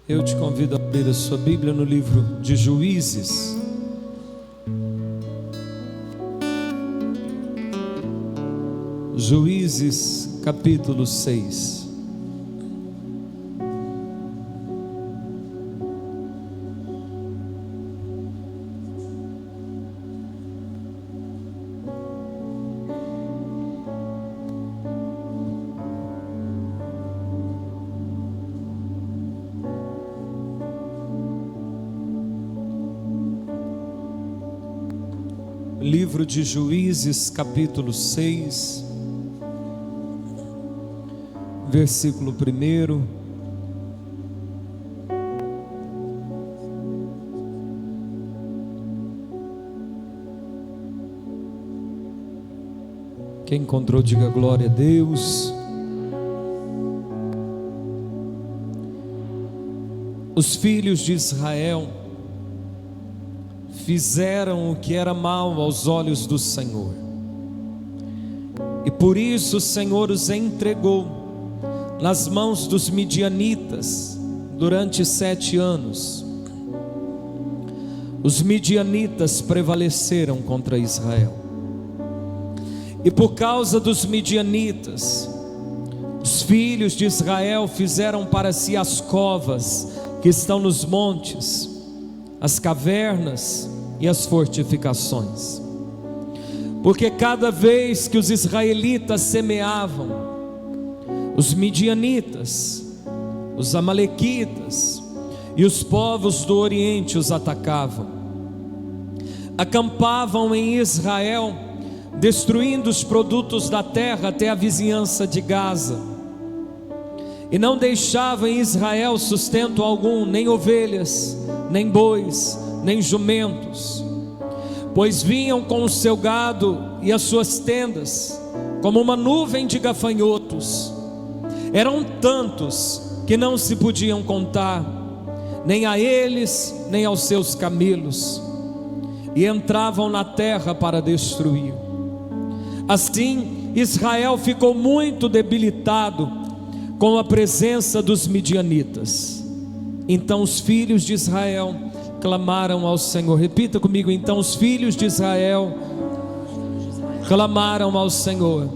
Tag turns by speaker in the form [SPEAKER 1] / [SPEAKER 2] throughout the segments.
[SPEAKER 1] Eu te convido a abrir a sua Bíblia no livro de Juízes. Juízes capítulo 6. Livro de Juízes capítulo 6, versículo 1. Quem encontrou, diga glória a Deus. Os filhos de Israel fizeram o que era mal aos olhos do Senhor, e por isso o Senhor os entregou nas mãos dos midianitas durante 7 anos. Os midianitas prevaleceram contra Israel, e por causa dos midianitas, os filhos de Israel fizeram para si as covas que estão nos montes, as cavernas e as fortificações, porque cada vez que os israelitas semeavam, os midianitas, os amalequitas e os povos do Oriente os atacavam, acampavam em Israel, destruindo os produtos da terra até a vizinhança de Gaza, e não deixavam em Israel sustento algum, nem ovelhas, nem bois, nem jumentos, pois vinham com o seu gado e as suas tendas como uma nuvem de gafanhotos. Eram tantos que não se podiam contar, nem a eles, nem aos seus camelos, e entravam na terra para destruir. Assim, Israel ficou muito debilitado com a presença dos midianitas. Então os filhos de Israel clamaram ao Senhor. Repita comigo: então os filhos de Israel clamaram ao Senhor.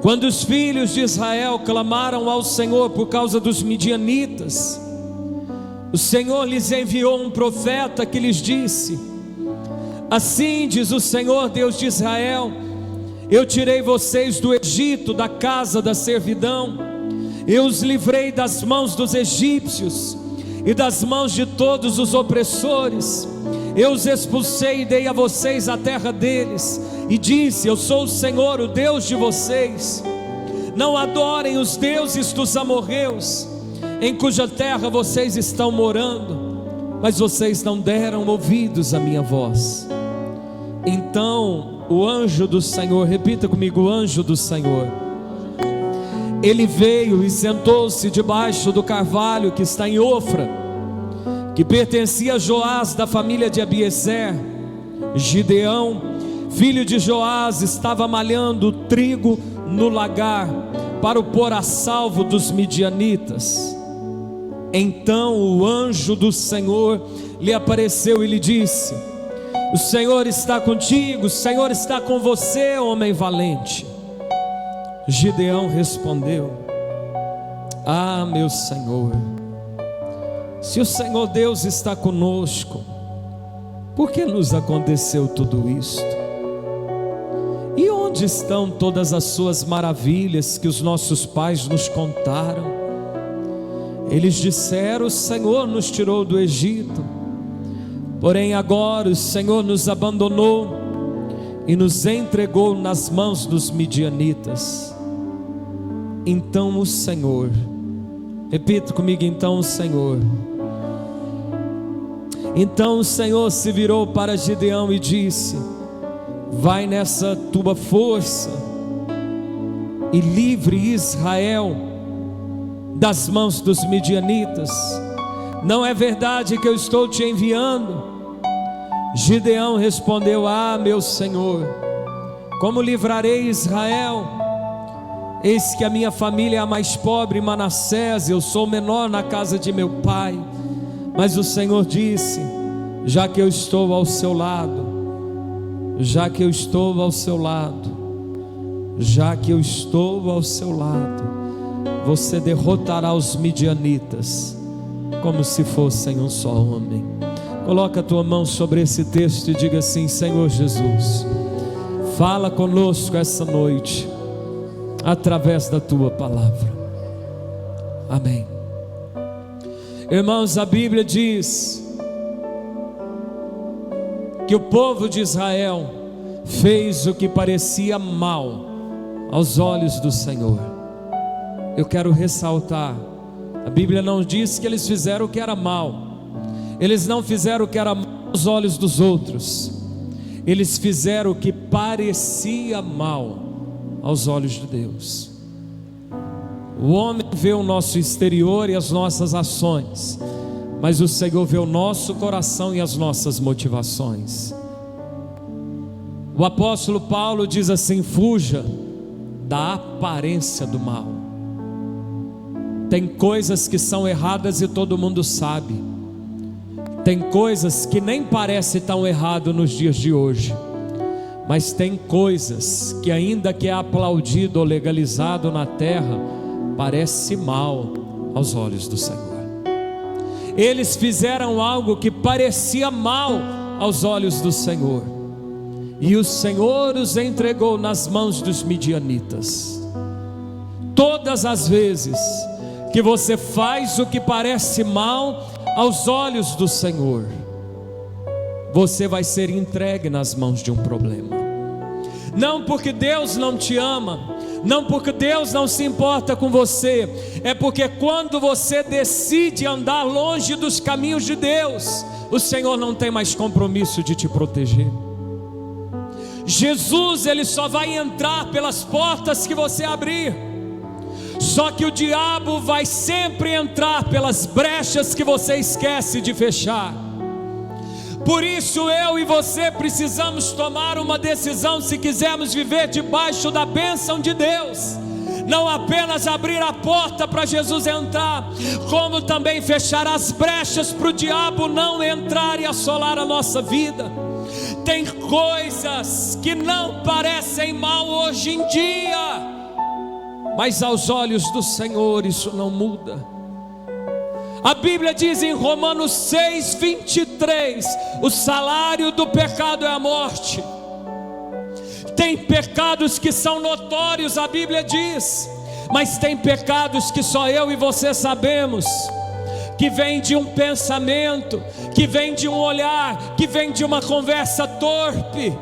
[SPEAKER 1] Quando os filhos de Israel clamaram ao Senhor por causa dos midianitas, o Senhor lhes enviou um profeta que lhes disse: assim diz o Senhor Deus de Israel: eu tirei vocês do Egito, da casa da servidão. Eu os livrei das mãos dos egípcios e das mãos de todos os opressores. Eu os expulsei e dei a vocês a terra deles, e disse: eu sou o Senhor, o Deus de vocês. Não adorem os deuses dos amorreus, em cuja terra vocês estão morando, mas vocês não deram ouvidos à minha voz. Então o anjo do Senhor, repita comigo: o anjo do Senhor, ele veio e sentou-se debaixo do carvalho que está em Ofra, que pertencia a Joás, da família de Abiezer. Gideão, filho de Joás, estava malhando trigo no lagar para o pôr a salvo dos midianitas. Então o anjo do Senhor lhe apareceu e lhe disse: o Senhor está contigo, o Senhor está com você, homem valente. Gideão respondeu: ah, meu Senhor, se o Senhor Deus está conosco, por que nos aconteceu tudo isto? E onde estão todas as suas maravilhas que os nossos pais nos contaram? Eles disseram: o Senhor nos tirou do Egito, porém agora o Senhor nos abandonou e nos entregou nas mãos dos midianitas. Então o Senhor, repita comigo: então o Senhor se virou para Gideão e disse: vai nessa tua força e livre Israel das mãos dos midianitas. Não é verdade que eu estou te enviando? Gideão respondeu: ah, meu Senhor, como livrarei Israel? Eis que a minha família é a mais pobre, Manassés, eu sou o menor na casa de meu pai. Mas o Senhor disse: já que eu estou ao seu lado, já que eu estou ao seu lado, já que eu estou ao seu lado, você derrotará os midianitas como se fossem um só homem. Coloca a tua mão sobre esse texto e diga assim: Senhor Jesus, fala conosco essa noite através da tua palavra. Amém. Irmãos, a Bíblia diz que o povo de Israel fez o que parecia mal aos olhos do Senhor. Eu quero ressaltar, a Bíblia não diz que eles fizeram o que era mal. Eles não fizeram o que era mal aos olhos dos outros. Eles fizeram o que parecia mal aos olhos de Deus. O homem vê o nosso exterior e as nossas ações, mas o Senhor vê o nosso coração e as nossas motivações. O apóstolo Paulo diz assim: fuja da aparência do mal. Tem coisas que são erradas e todo mundo sabe. Tem coisas que nem parece tão errado nos dias de hoje, mas tem coisas que, ainda que é aplaudido ou legalizado na terra, parece mal aos olhos do Senhor. Eles fizeram algo que parecia mal aos olhos do Senhor, e o Senhor os entregou nas mãos dos midianitas. Todas as vezes que você faz o que parece mal aos olhos do Senhor, você vai ser entregue nas mãos de um problema. Não porque Deus não te ama, não porque Deus não se importa com você, é porque quando você decide andar longe dos caminhos de Deus, o Senhor não tem mais compromisso de te proteger. Jesus, Ele só vai entrar pelas portas que você abrir. Só que o diabo vai sempre entrar pelas brechas que você esquece de fechar. Por isso eu e você precisamos tomar uma decisão se quisermos viver debaixo da bênção de Deus. Não apenas abrir a porta para Jesus entrar, como também fechar as brechas para o diabo não entrar e assolar a nossa vida. Tem coisas que não parecem mal hoje em dia, mas aos olhos do Senhor isso não muda. A Bíblia diz em Romanos 6:23, o salário do pecado é a morte. Tem pecados que são notórios, a Bíblia diz, mas tem pecados que só eu e você sabemos, que vem de um pensamento, que vem de um olhar, que vem de uma conversa torpe,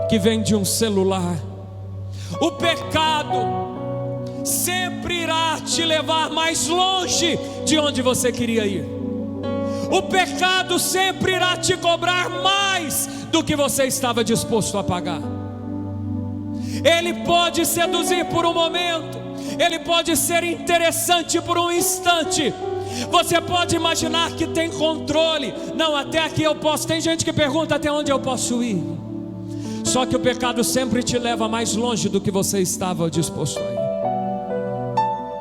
[SPEAKER 1] que vem de um celular. O pecado sempre irá te levar mais longe de onde você queria ir. O pecado sempre irá te cobrar mais do que você estava disposto a pagar. Ele pode seduzir por um momento, ele pode ser interessante por um instante. Você pode imaginar que tem controle. Não, até aqui eu posso. Tem gente que pergunta até onde eu posso ir. Só que o pecado sempre te leva mais longe do que você estava disposto a ir.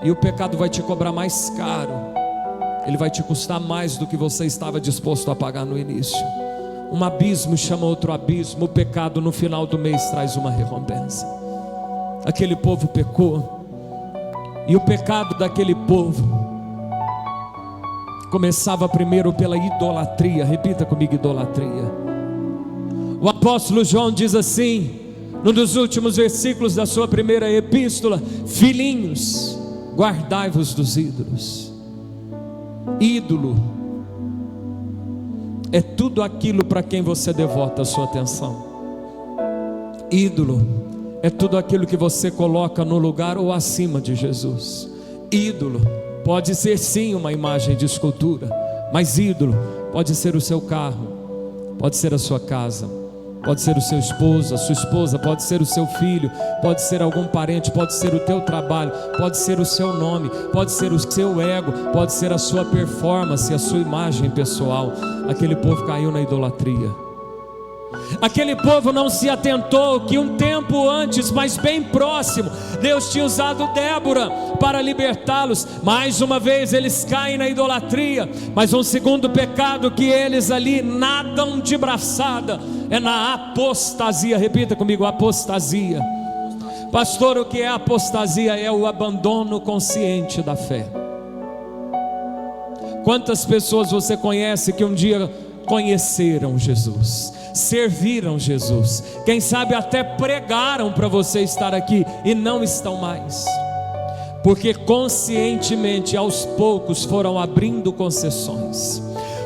[SPEAKER 1] E o pecado vai te cobrar mais caro. Ele vai te custar mais do que você estava disposto a pagar no início. Um abismo chama outro abismo. O pecado no final do mês traz uma recompensa. Aquele povo pecou, e o pecado daquele povo começava primeiro pela idolatria. Repita comigo: idolatria. O apóstolo João diz assim, num dos últimos versículos da sua primeira epístola: filhinhos, guardai-vos dos ídolos. Ídolo é tudo aquilo para quem você devota a sua atenção. Ídolo é tudo aquilo que você coloca no lugar ou acima de Jesus. Ídolo pode ser sim uma imagem de escultura, mas ídolo pode ser o seu carro, pode ser a sua casa, pode ser o seu esposo, a sua esposa, pode ser o seu filho, pode ser algum parente, pode ser o teu trabalho, pode ser o seu nome, pode ser o seu ego, pode ser a sua performance, a sua imagem pessoal. Aquele povo caiu na idolatria. Aquele povo não se atentou que um tempo antes, mas bem próximo, Deus tinha usado Débora para libertá-los. Mais uma vez eles caem na idolatria, mas um segundo pecado que eles ali nadam de braçada é na apostasia. Repita comigo: apostasia. Pastor, o que é apostasia? É o abandono consciente da fé. Quantas pessoas você conhece que um dia conheceram Jesus, serviram Jesus, quem sabe até pregaram para você estar aqui e não estão mais, porque conscientemente aos poucos foram abrindo concessões,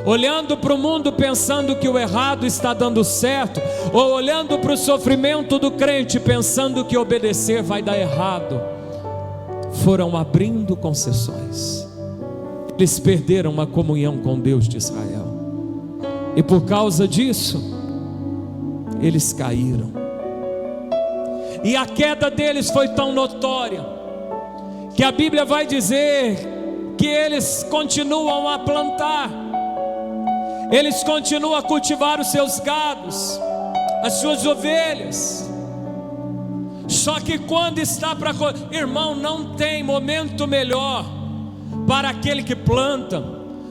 [SPEAKER 1] olhando para o mundo pensando que o errado está dando certo, ou olhando para o sofrimento do crente pensando que obedecer vai dar errado. Foram abrindo concessões. Eles perderam a comunhão com Deus de Israel, e por causa disso eles caíram, e a queda deles foi tão notória que a Bíblia vai dizer que eles continuam a plantar, eles continuam a cultivar os seus gados, as suas ovelhas. Só que quando está para... Irmão, não tem momento melhor para aquele que planta,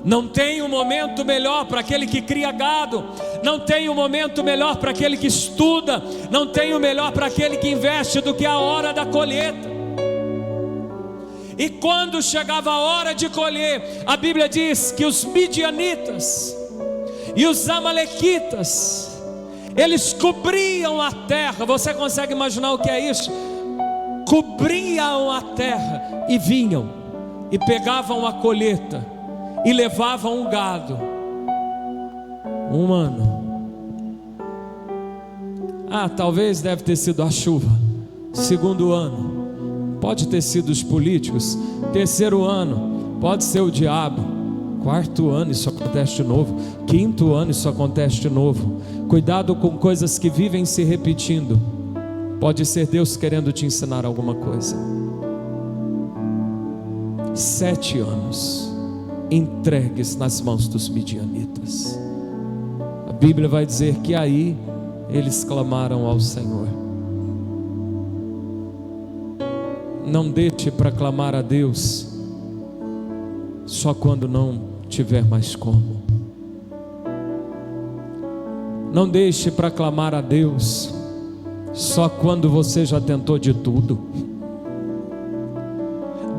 [SPEAKER 1] não tem um momento melhor para aquele que cria gado, não tem um momento melhor para aquele que estuda, não tem o melhor para aquele que investe do que a hora da colheita. E quando chegava a hora de colher, a Bíblia diz que os midianitas e os amalequitas, eles cobriam a terra. Você consegue imaginar o que é isso? Cobriam a terra e vinham e pegavam a colheita e levavam um gado. Um ano. Talvez deve ter sido a chuva. Segundo ano, pode ter sido os políticos. Terceiro ano, pode ser o diabo. Quarto ano, isso acontece de novo. Quinto ano, isso acontece de novo. Cuidado com coisas que vivem se repetindo. Pode ser Deus querendo te ensinar alguma coisa. 7 anos entregues nas mãos dos midianitas. A Bíblia vai dizer que aí eles clamaram ao Senhor. Não deixe para clamar a Deus só quando não tiver mais como. Não deixe para clamar a Deus só quando você já tentou de tudo.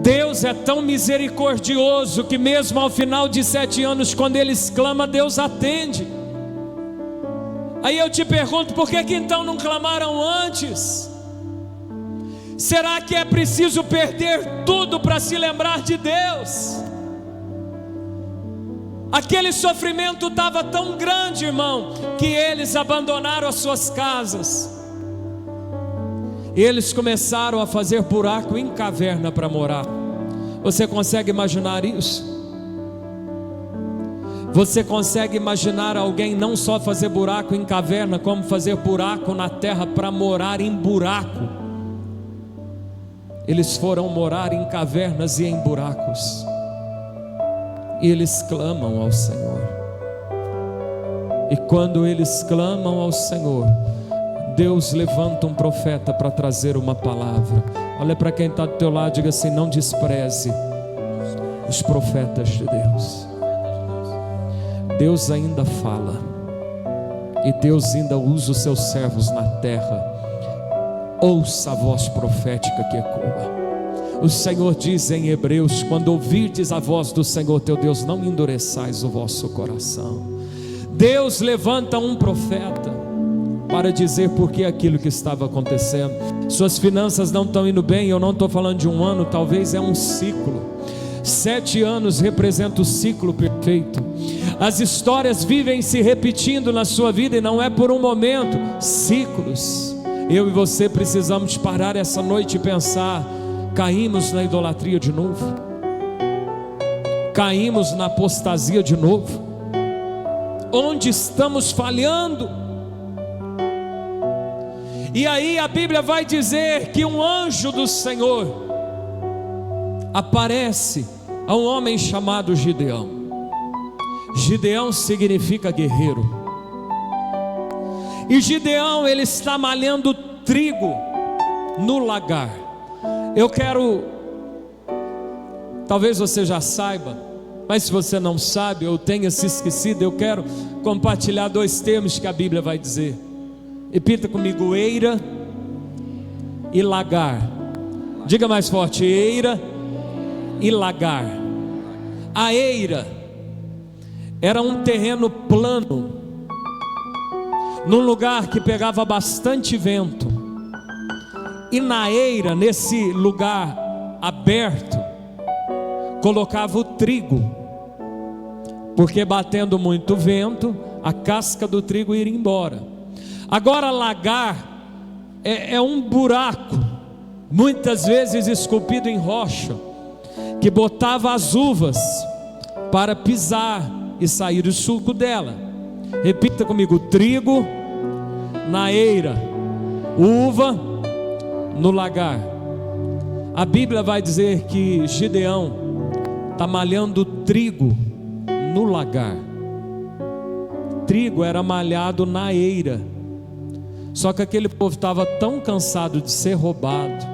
[SPEAKER 1] Deus é tão misericordioso que mesmo ao final de 7 anos, quando eles clamam, Deus atende. Aí eu te pergunto, por que então não clamaram antes? Será que é preciso perder tudo para se lembrar de Deus? Aquele sofrimento estava tão grande, irmão, que eles abandonaram as suas casas. Eles começaram a fazer buraco em caverna para morar. Você consegue imaginar isso? Você consegue imaginar alguém não só fazer buraco em caverna, como fazer buraco na terra para morar em buraco? Eles foram morar em cavernas e em buracos, e eles clamam ao Senhor. E quando eles clamam ao Senhor, Deus levanta um profeta para trazer uma palavra. Olha para quem está do teu lado e diga assim: não despreze os profetas de Deus. Deus ainda fala, e Deus ainda usa os seus servos na terra. Ouça a voz profética que ecoa. O Senhor diz em Hebreus: quando ouvirdes a voz do Senhor teu Deus, não endureçais o vosso coração. Deus levanta um profeta para dizer por que aquilo que estava acontecendo. Suas finanças não estão indo bem. Eu não estou falando de um ano, talvez é um ciclo. 7 anos representa o ciclo perfeito. As histórias vivem se repetindo na sua vida, e não é por um momento. Ciclos. Eu e você precisamos parar essa noite e pensar: caímos na idolatria de novo? Caímos na apostasia de novo? Onde estamos falhando? E aí a Bíblia vai dizer que um anjo do Senhor aparece a um homem chamado Gideão. Gideão significa guerreiro. E Gideão, ele está malhando trigo no lagar. Eu quero, talvez você já saiba, mas se você não sabe ou tenha se esquecido, eu quero compartilhar 2 termos que a Bíblia vai dizer. Repita comigo: eira e lagar. Diga mais forte: eira e lagar. A eira era um terreno plano, num lugar que pegava bastante vento. E na eira, nesse lugar aberto, colocava o trigo, porque batendo muito vento, a casca do trigo iria embora. Agora, lagar é um buraco, muitas vezes esculpido em rocha, que botava as uvas para pisar e sair o suco dela. Repita comigo: trigo na eira, uva no lagar. A Bíblia vai dizer que Gideão está malhando trigo no lagar. Trigo era malhado na eira. Só que aquele povo estava tão cansado de ser roubado,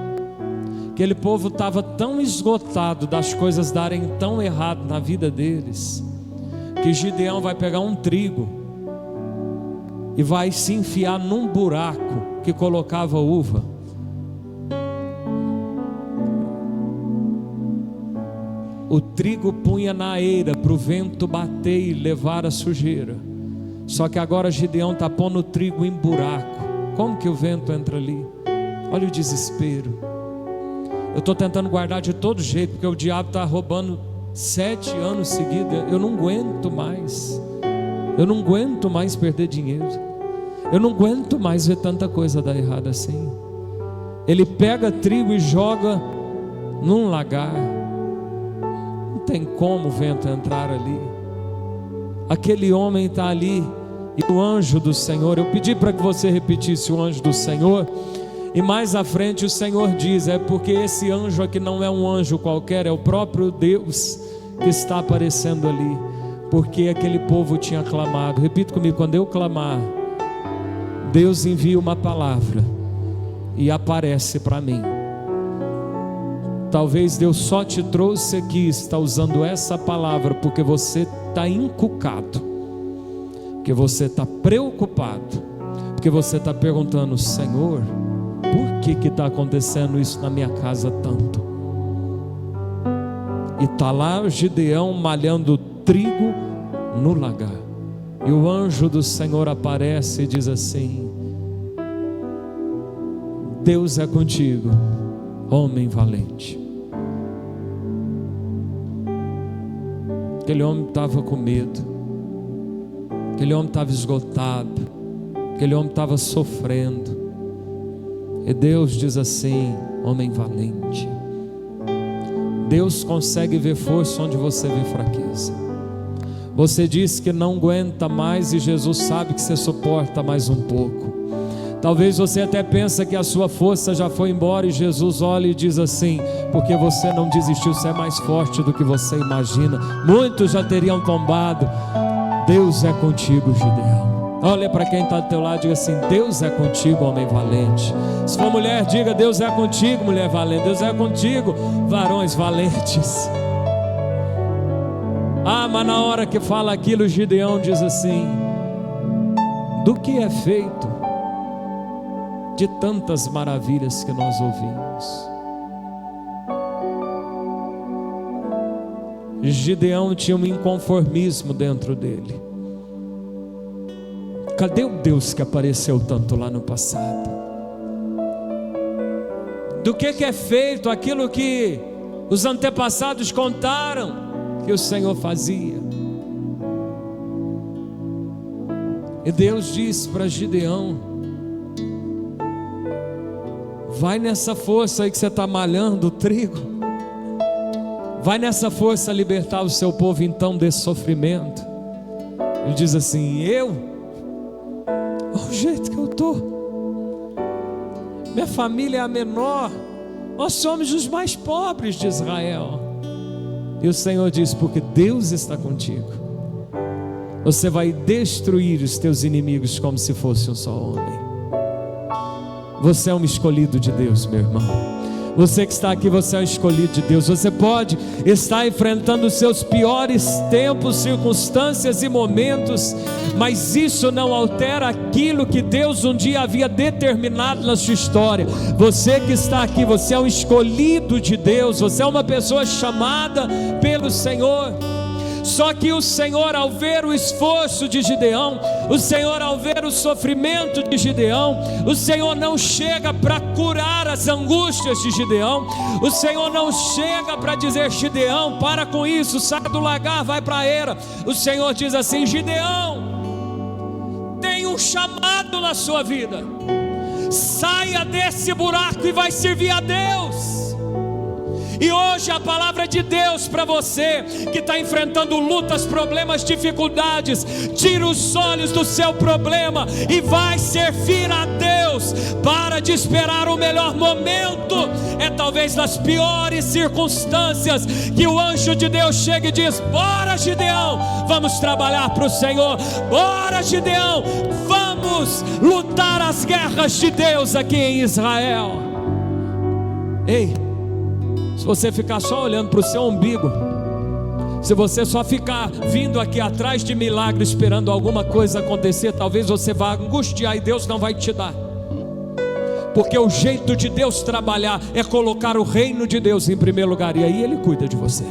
[SPEAKER 1] aquele povo estava tão esgotado das coisas darem tão errado na vida deles, que Gideão vai pegar um trigo e vai se enfiar num buraco que colocava uva. O trigo punha na eira para o vento bater e levar a sujeira. Só que agora Gideão está pondo o trigo em buraco. Como que o vento entra ali? Olha o desespero. Eu estou tentando guardar de todo jeito, porque o diabo está roubando 7 anos seguidos. Eu não aguento mais. Eu não aguento mais perder dinheiro. Eu não aguento mais ver tanta coisa dar errado assim. Ele pega trigo e joga num lagar. Não tem como o vento entrar ali. Aquele homem está ali, e o anjo do Senhor, eu pedi para que você repetisse o anjo do Senhor, e mais à frente o Senhor diz: é porque esse anjo aqui não é um anjo qualquer, é o próprio Deus que está aparecendo ali, porque aquele povo tinha clamado. Repita comigo: quando eu clamar, Deus envia uma palavra e aparece para mim. Talvez Deus só te trouxe aqui, está usando essa palavra porque você está encucado, porque você está preocupado, porque você está perguntando: Senhor, por que está acontecendo isso na minha casa tanto? E está lá o Gideão malhando trigo no lagar, e o anjo do Senhor aparece e diz assim: Deus é contigo, homem valente. Aquele homem estava com medo, aquele homem estava esgotado, aquele homem estava sofrendo, e Deus diz assim: homem valente. Deus consegue ver força onde você vê fraqueza. Você diz que não aguenta mais, e Jesus sabe que você suporta mais um pouco. Talvez você até pensa que a sua força já foi embora, e Jesus olha e diz assim: porque você não desistiu, você é mais forte do que você imagina. Muitos já teriam tombado. Deus é contigo, Gideão. Olha para quem está do teu lado e diga assim: Deus é contigo, homem valente. Se for mulher, diga: Deus é contigo, mulher valente. Deus é contigo, varões valentes. Ah, mas na hora que fala aquilo, Gideão diz assim: do que é feito de tantas maravilhas que nós ouvimos? Gideão tinha um inconformismo dentro dele. Cadê o Deus que apareceu tanto lá no passado? Do que é feito aquilo que os antepassados contaram que o Senhor fazia? E Deus disse para Gideão: vai nessa força aí que você está malhando o trigo. Vai nessa força libertar o seu povo então desse sofrimento. Ele diz assim: eu? Olha o jeito que eu estou. Minha família é a menor. Nós somos os mais pobres de Israel. E o Senhor diz: porque Deus está contigo. você vai destruir os teus inimigos como se fosse um só homem. Você é um escolhido de Deus, meu irmão. Você que está aqui, você é um escolhido de Deus. Você pode estar enfrentando os seus piores tempos, circunstâncias e momentos, mas isso não altera aquilo que Deus um dia havia determinado na sua história. Você que está aqui, você é um escolhido de Deus. Você é uma pessoa chamada pelo Senhor. Só que o Senhor, ao ver o esforço de Gideão, o Senhor, ao ver o sofrimento de Gideão, o Senhor não chega para curar as angústias de Gideão. O Senhor não chega para dizer: Gideão, para com isso, sai do lagar, vai para a era. O Senhor diz assim: Gideão, tem um chamado na sua vida, saia desse buraco e vai servir a Deus. E hoje a palavra de Deus para você que está enfrentando lutas, problemas, dificuldades: tira os olhos do seu problema e vai servir a Deus. Para de esperar o melhor momento. É talvez nas piores circunstâncias que o anjo de Deus chega e diz: bora, Gideão, vamos trabalhar para o Senhor. Bora, Gideão, vamos lutar as guerras de Deus aqui em Israel. Ei, se você ficar só olhando para o seu umbigo, se você só ficar vindo aqui atrás de milagre esperando alguma coisa acontecer, talvez você vá angustiar e Deus não vai te dar. Porque o jeito de Deus trabalhar é colocar o reino de Deus em primeiro lugar, e aí Ele cuida de você.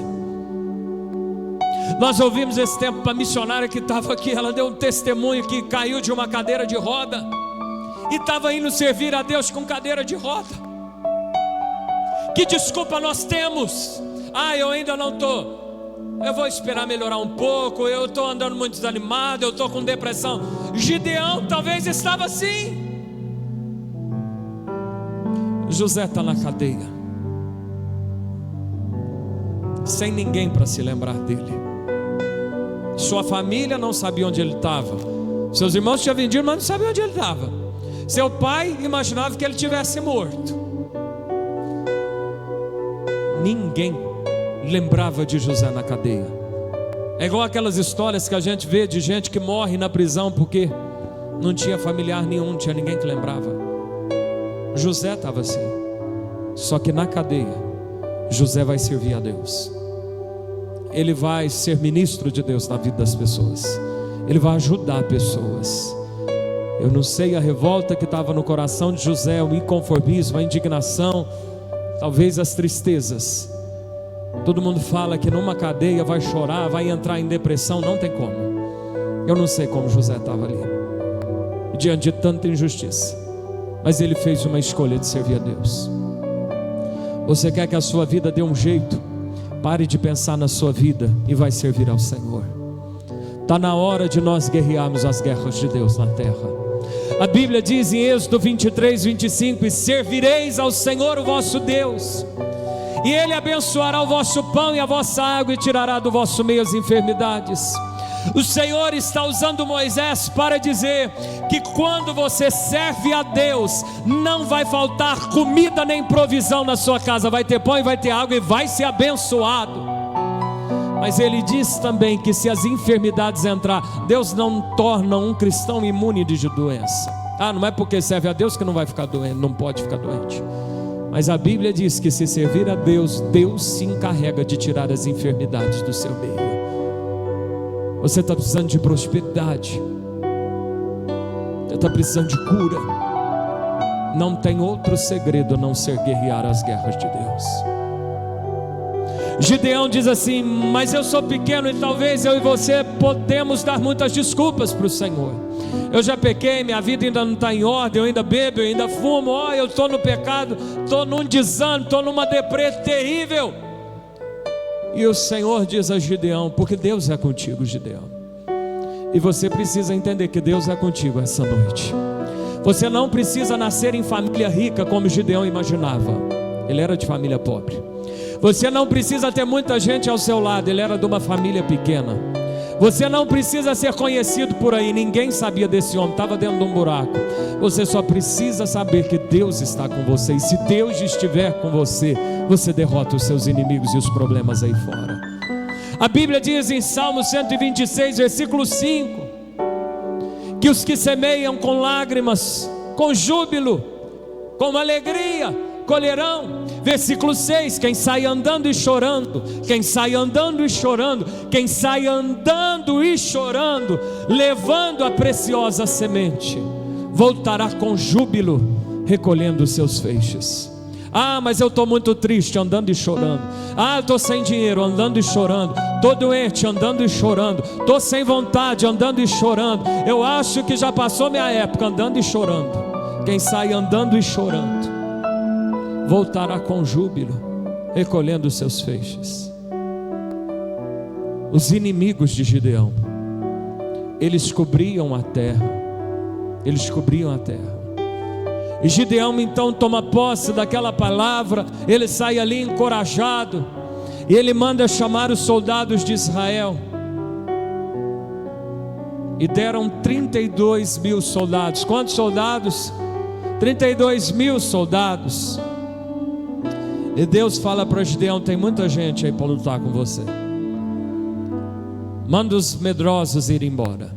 [SPEAKER 1] Nós ouvimos esse tempo para a missionária que estava aqui. Ela deu um testemunho que caiu de uma cadeira de roda e estava indo servir a Deus com cadeira de roda. Que desculpa nós temos? Eu ainda não estou, eu vou esperar melhorar um pouco, eu estou andando muito desanimado, eu estou com depressão. Gideão talvez estava assim. José está na cadeia, sem ninguém para se lembrar dele. Sua família não sabia onde ele estava. Seus irmãos tinham vendido, mas não sabiam onde ele estava. Seu pai imaginava que ele tivesse morto. Ninguém lembrava de José na cadeia. É igual aquelas histórias que a gente vê de gente que morre na prisão porque não tinha familiar nenhum, não tinha ninguém que lembrava. José estava assim. Só que na cadeia, José vai servir a Deus. Ele vai ser ministro de Deus na vida das pessoas. Ele vai ajudar pessoas. Eu não sei a revolta que estava no coração de José, o inconformismo, a indignação, talvez as tristezas. Todo mundo fala que numa cadeia vai chorar, vai entrar em depressão. Não tem como. Eu não sei como José estava ali, diante de tanta injustiça, mas ele fez uma escolha de servir a Deus. Você quer que a sua vida dê um jeito? Pare de pensar na sua vida e vai servir ao Senhor. Está na hora de nós guerrearmos as guerras de Deus na terra. A Bíblia diz em Êxodo 23, 25: e servireis ao Senhor o vosso Deus, e Ele abençoará o vosso pão e a vossa água, e tirará do vosso meio as enfermidades. O Senhor está usando Moisés para dizer que quando você serve a Deus, não vai faltar comida nem provisão na sua casa. Vai ter pão e vai ter água e vai ser abençoado. Mas ele diz também que se as enfermidades entrar, Deus não torna um cristão imune de doença. Não é porque serve a Deus que não vai ficar doente, não pode ficar doente. Mas a Bíblia diz que se servir a Deus, Deus se encarrega de tirar as enfermidades do seu meio. Você está precisando de prosperidade, você está precisando de cura. Não tem outro segredo a não ser guerrear as guerras de Deus. Gideão diz assim: mas eu sou pequeno e talvez eu e você podemos dar muitas desculpas para o Senhor. Eu já pequei, minha vida ainda não está em ordem, eu ainda bebo, eu ainda fumo, eu estou no pecado, estou num desânimo, estou numa deprê terrível. E o Senhor diz a Gideão: porque Deus é contigo, Gideão. E você precisa entender que Deus é contigo essa noite. Você não precisa nascer em família rica como Gideão imaginava. Ele era de família pobre. Você não precisa ter muita gente ao seu lado. Ele era de uma família pequena. Você não precisa ser conhecido por aí. Ninguém sabia desse homem, estava dentro de um buraco. Você só precisa saber que Deus está com você. E se Deus estiver com você, você derrota os seus inimigos e os problemas aí fora. A Bíblia diz em Salmo 126, versículo 5, que os que semeiam com lágrimas, com júbilo, com alegria, colherão. Versículo 6, quem sai andando e chorando, quem sai andando e chorando, quem sai andando e chorando, levando a preciosa semente, voltará com júbilo, recolhendo os seus feixes. Ah, mas eu estou muito triste, andando e chorando. Ah, eu estou sem dinheiro, andando e chorando. Estou doente, andando e chorando. Estou sem vontade, andando e chorando. Eu acho que já passou minha época, andando e chorando. Quem sai andando e chorando, voltará com júbilo, recolhendo os seus feixes. Os inimigos de Gideão, eles cobriam a terra. Eles cobriam a terra. E Gideão então toma posse daquela palavra. Ele sai ali encorajado, e ele manda chamar os soldados de Israel. E deram 32 mil soldados. Quantos soldados? 32 mil soldados. E Deus fala para Gideão: tem muita gente aí para lutar com você. Manda os medrosos ir embora.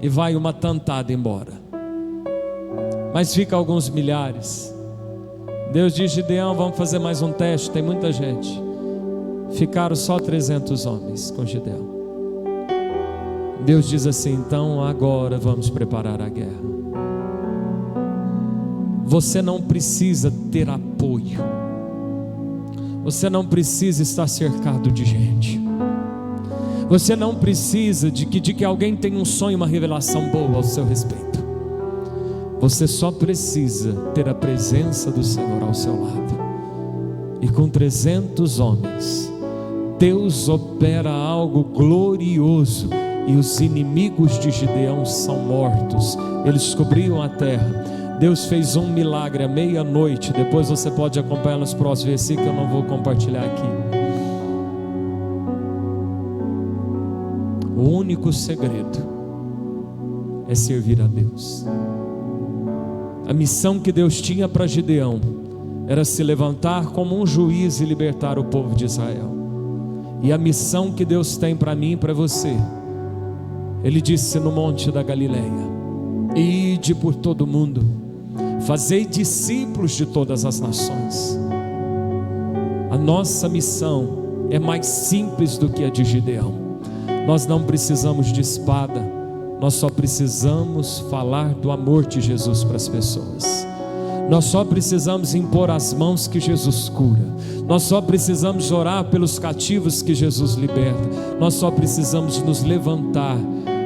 [SPEAKER 1] E vai uma tantada embora, mas fica alguns milhares. Deus diz: Gideão, vamos fazer mais um teste, tem muita gente. Ficaram só 300 homens com Gideão. Deus diz assim: então agora vamos preparar a guerra. Você não precisa ter apoio, você não precisa estar cercado de gente, você não precisa de que alguém tenha um sonho, uma revelação boa ao seu respeito. Você só precisa ter a presença do Senhor ao seu lado. E com 300 homens, Deus opera algo glorioso, e os inimigos de Gideão são mortos. Eles cobriam a terra. Deus fez um milagre à meia-noite. Depois você pode acompanhar nos próximos versículos, que eu não vou compartilhar aqui. O único segredo é servir a Deus. A missão que Deus tinha para Gideão era se levantar como um juiz e libertar o povo de Israel. E a missão que Deus tem para mim e para você, Ele disse no monte da Galileia: ide por todo o mundo, fazei discípulos de todas as nações. A nossa missão é mais simples do que a de Gideão. Nós não precisamos de espada, nós só precisamos falar do amor de Jesus para as pessoas. Nós só precisamos impor as mãos que Jesus cura. Nós só precisamos orar pelos cativos que Jesus liberta. Nós só precisamos nos levantar,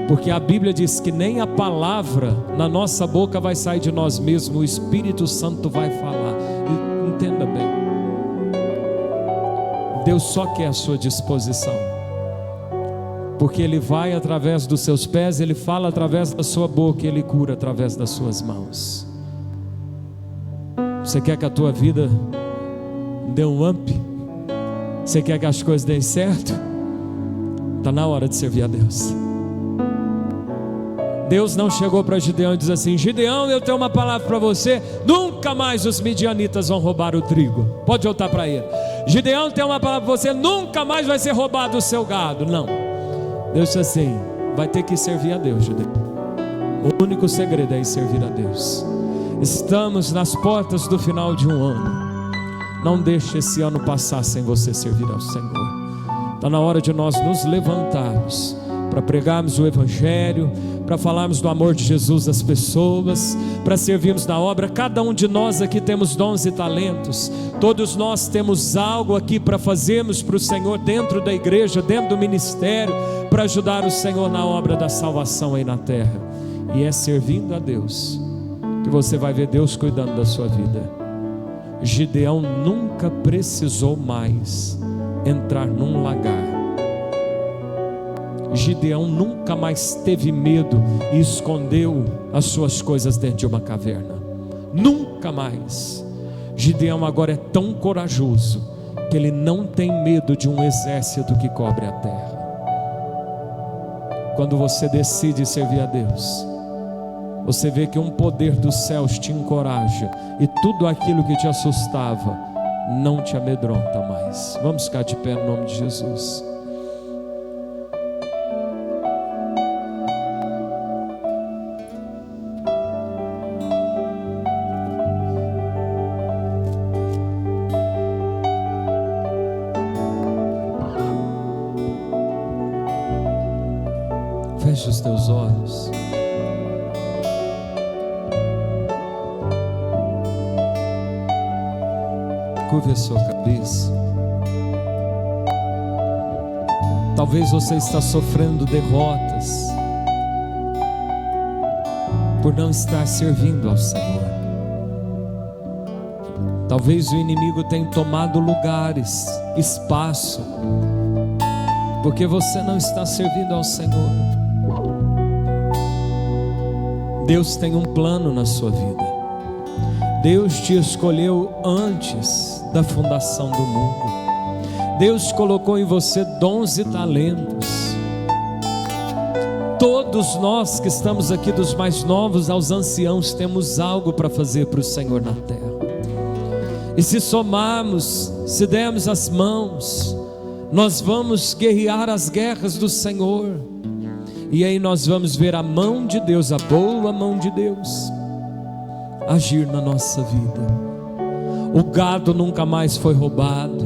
[SPEAKER 1] porque a Bíblia diz que nem a palavra na nossa boca vai sair de nós mesmos, o Espírito Santo vai falar. Entenda bem, Deus só quer a sua disposição, porque Ele vai através dos seus pés, Ele fala através da sua boca, Ele cura através das suas mãos. Você quer que a tua vida dê um up? Você quer que as coisas deem certo? Está na hora de servir a Deus. Deus não chegou para Gideão e diz assim: Gideão, eu tenho uma palavra para você, nunca mais os midianitas vão roubar o trigo. Pode voltar para ele. Gideão, tem uma palavra para você, nunca mais vai ser roubado o seu gado. Não, Deus disse assim: vai ter que servir a Deus, Gideão. O único segredo é servir a Deus. Estamos nas portas do final de um ano. Não deixe esse ano passar sem você servir ao Senhor. Está na hora de nós nos levantarmos para pregarmos o Evangelho, para falarmos do amor de Jesus às pessoas, para servirmos na obra. Cada um de nós aqui temos dons e talentos. Todos nós temos algo aqui para fazermos para o Senhor, dentro da igreja, dentro do ministério, para ajudar o Senhor na obra da salvação aí na terra. E é servindo a Deus que você vai ver Deus cuidando da sua vida. Gideão nunca precisou mais entrar num lagar. Gideão nunca mais teve medo e escondeu as suas coisas dentro de uma caverna. Nunca mais. Gideão agora é tão corajoso que ele não tem medo de um exército que cobre a terra. Quando você decide servir a Deus, você vê que um poder dos céus te encoraja, e tudo aquilo que te assustava não te amedronta mais. Vamos ficar de pé no nome de Jesus. Feche os teus olhos. Curve a sua cabeça. Talvez você está sofrendo derrotas por não estar servindo ao Senhor. Talvez o inimigo tenha tomado lugares, espaço, porque você não está servindo ao Senhor. Deus tem um plano na sua vida. Deus te escolheu antes da fundação do mundo. Deus colocou em você dons e talentos. Todos nós que estamos aqui, dos mais novos aos anciãos, temos algo para fazer para o Senhor na terra. E se somarmos, se dermos as mãos, nós vamos guerrear as guerras do Senhor. E aí nós vamos ver a mão de Deus, a boa mão de Deus, agir na nossa vida. O gado nunca mais foi roubado,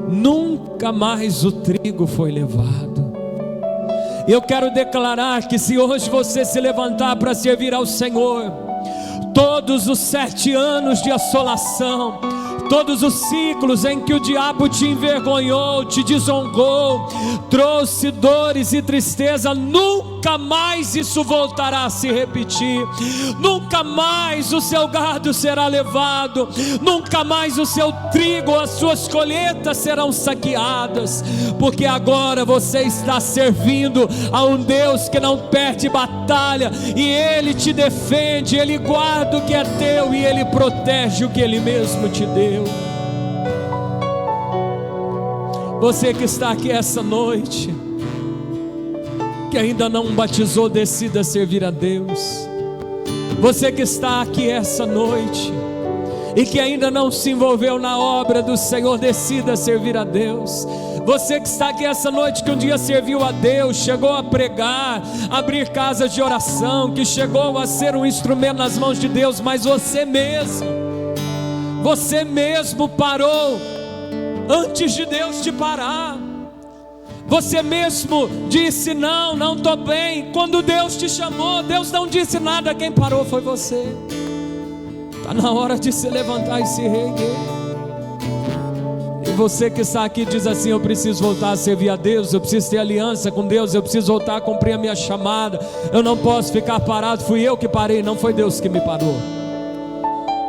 [SPEAKER 1] nunca mais o trigo foi levado. Eu quero declarar que se hoje você se levantar para servir ao Senhor, todos os 7 anos de assolação, todos os ciclos em que o diabo te envergonhou, te desonrou, trouxe dores e tristeza, nunca mais isso voltará a se repetir. Nunca mais o seu gado será levado, nunca mais o seu trigo, as suas colheitas serão saqueadas, porque agora você está servindo a um Deus que não perde batalha, e Ele te defende, Ele guarda o que é teu e Ele protege o que Ele mesmo te deu. Você que está aqui essa noite, que ainda não batizou, decida servir a Deus. Você que está aqui essa noite e que ainda não se envolveu na obra do Senhor, decida servir a Deus. Você que está aqui essa noite, que um dia serviu a Deus, chegou a pregar, abrir casas de oração, que chegou a ser um instrumento nas mãos de Deus, mas você mesmo parou antes de Deus te parar. Você mesmo disse: não estou bem. Quando Deus te chamou, Deus não disse nada, quem parou foi você. Está na hora de se levantar e se reerguer. E você que está aqui diz assim: eu preciso voltar a servir a Deus, eu preciso ter aliança com Deus, eu preciso voltar a cumprir a minha chamada, eu não posso ficar parado, fui eu que parei, não foi Deus que me parou.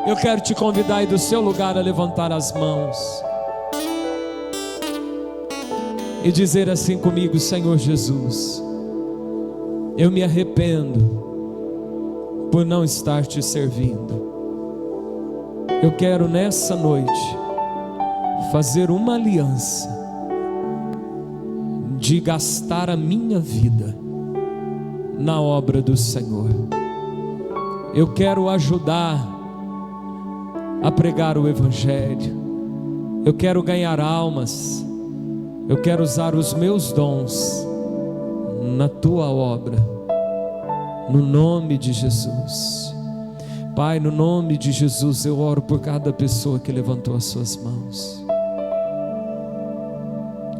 [SPEAKER 1] Eu quero te convidar aí do seu lugar a levantar as mãos e dizer assim comigo: Senhor Jesus, eu me arrependo por não estar te servindo. Eu quero nessa noite fazer uma aliança de gastar a minha vida na obra do Senhor. Eu quero ajudar a pregar o Evangelho, eu quero ganhar almas, eu quero usar os meus dons na tua obra, no nome de Jesus. Pai, no nome de Jesus, eu oro por cada pessoa que levantou as suas mãos.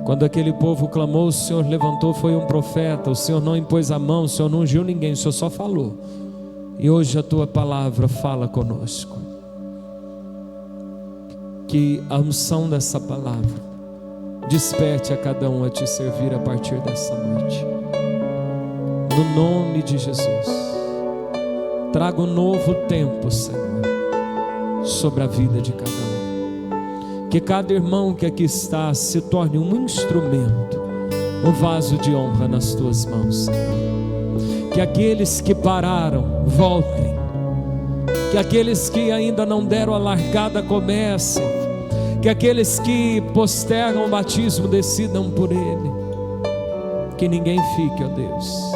[SPEAKER 1] Quando aquele povo clamou, o Senhor levantou, foi um profeta. O Senhor não impôs a mão, o Senhor não ungiu ninguém, o Senhor só falou. E hoje a tua palavra fala conosco. Que a unção dessa palavra desperte a cada um a te servir a partir dessa noite. No nome de Jesus. Traga um novo tempo, Senhor, sobre a vida de cada um. Que cada irmão que aqui está se torne um instrumento, um vaso de honra nas tuas mãos, Senhor. Que aqueles que pararam voltem. Que aqueles que ainda não deram a largada comecem. Que aqueles que postergam o batismo decidam por ele. Que ninguém fique, ó Deus,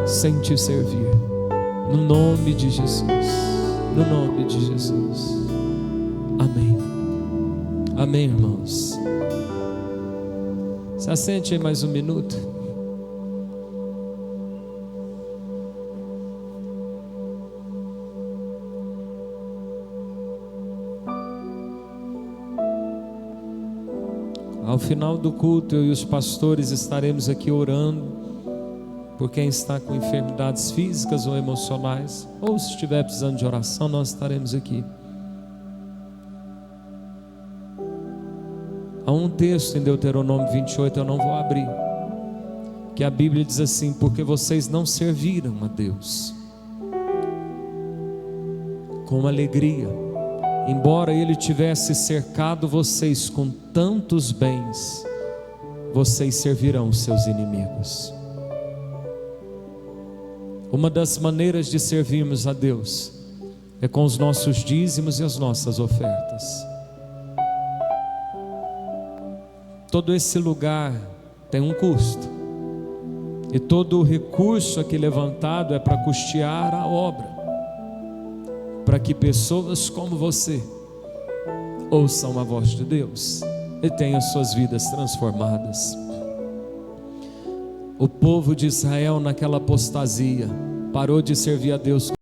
[SPEAKER 1] sem te servir. No nome de Jesus, no nome de Jesus. Amém. Amém, irmãos. Se assente aí mais um minuto. Ao final do culto, eu e os pastores estaremos aqui orando por quem está com enfermidades físicas ou emocionais, ou se estiver precisando de oração, nós estaremos aqui. Há um texto em Deuteronômio 28, eu não vou abrir, que a Bíblia diz assim: porque vocês não serviram a Deus com alegria, embora Ele tivesse cercado vocês com tantos bens, vocês servirão os seus inimigos. Uma das maneiras de servirmos a Deus é com os nossos dízimos e as nossas ofertas. Todo esse lugar tem um custo, e todo o recurso aqui levantado é para custear a obra, para que pessoas como você ouçam a voz de Deus e tenham suas vidas transformadas. O povo de Israel naquela apostasia parou de servir a Deus